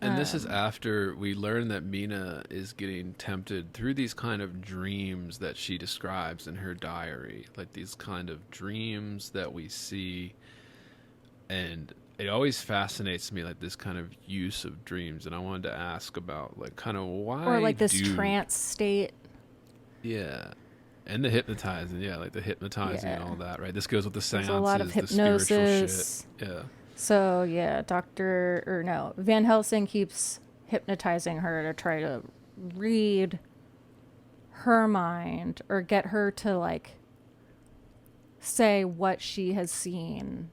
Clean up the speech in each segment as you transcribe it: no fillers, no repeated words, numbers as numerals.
And this is after we learn that Mina is getting tempted through these kind of dreams that she describes in her diary, like these kind of dreams that we see. And it always fascinates me, like this kind of use of dreams. And I wanted to ask about, like, kind of why Or like this trance state. Yeah. And the hypnotizing, yeah, like the hypnotizing and all that, right? This goes with the There's seances, a lot of the spiritual hypnosis. shit. Yeah. So yeah, Van Helsing keeps hypnotizing her to try to read her mind or get her to like say what she has seen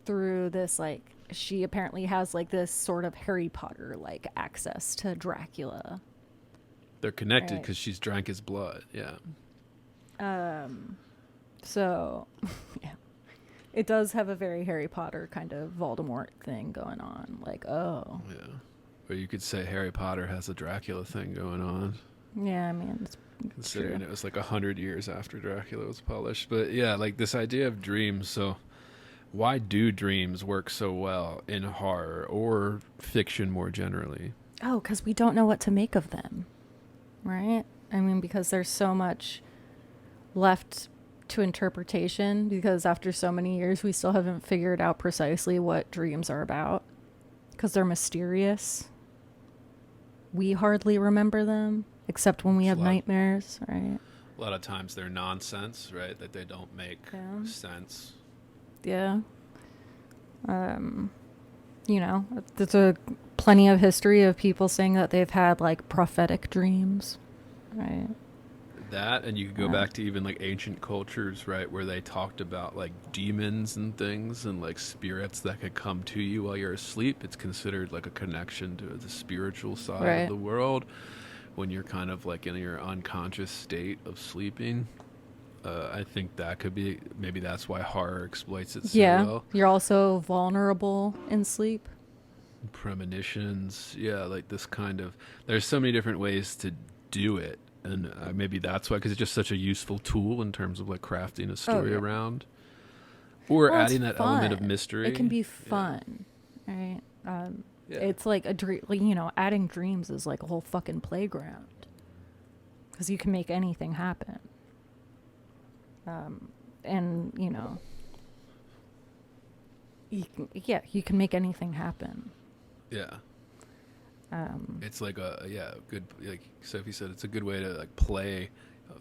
through this, like she apparently has like this sort of Harry Potter like access to Dracula. They're connected because she's drank his blood. Yeah. So yeah. It does have a very Harry Potter kind of Voldemort thing going on. Like, oh. Yeah. Or you could say Harry Potter has a Dracula thing going on. Yeah, I mean, it's considering true. It was like 100 years after Dracula was published. But yeah, like this idea of dreams. So why do dreams work so well in horror or fiction more generally? Oh, because we don't know what to make of them, right? I mean, because there's so much left to interpretation, because after so many years we still haven't figured out precisely what dreams are about, because they're mysterious. We hardly remember them except when we have nightmares, right? A lot of times they're nonsense, right? That they don't make sense. Yeah. You know, there's a plenty of history of people saying that they've had like prophetic dreams, right? That, and you could go back to even like ancient cultures, right, where they talked about like demons and things and like spirits that could come to you while you're asleep. It's considered like a connection to the spiritual side of the world when you're kind of like in your unconscious state of sleeping. I think that could be, maybe that's why horror exploits it so well. You're also vulnerable in sleep. Premonitions, yeah, like this kind of, there's so many different ways to do it. And maybe that's why, because it's just such a useful tool in terms of like crafting a story around, or adding that element of mystery. It can be fun, right? It's like a dream. Like, you know, adding dreams is like a whole fucking playground, because you can make anything happen. And you know, you can make anything happen. Yeah. It's like a good, like Sophie said, it's a good way to like play,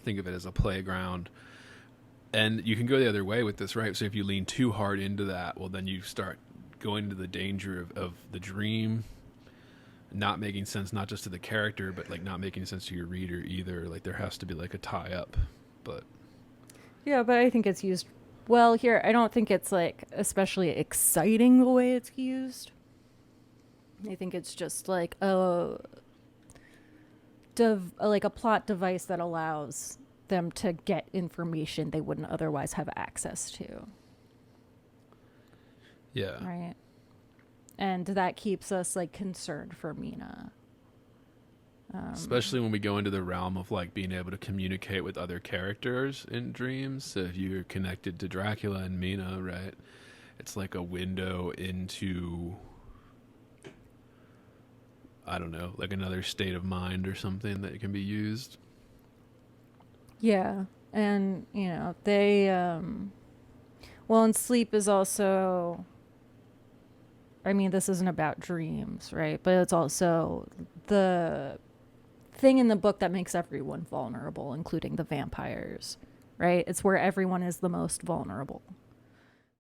think of it as a playground. And you can go the other way with this, right? So if you lean too hard into that, well, then you start going to the danger of the dream not making sense, not just to the character, but like not making sense to your reader either. Like there has to be like a tie up, but I think it's used well here. I don't think it's like especially exciting the way it's used. I think it's just like a plot device that allows them to get information they wouldn't otherwise have access to. Yeah. Right. And that keeps us like concerned for Mina. Especially when we go into the realm of like being able to communicate with other characters in dreams. So if you're connected to Dracula and Mina, right, it's like a window into, I don't know, like another state of mind or something that can be used. Yeah. And, you know, they, well, and sleep is also, I mean, this isn't about dreams, right? But it's also the thing in the book that makes everyone vulnerable, including the vampires, right? It's where everyone is the most vulnerable.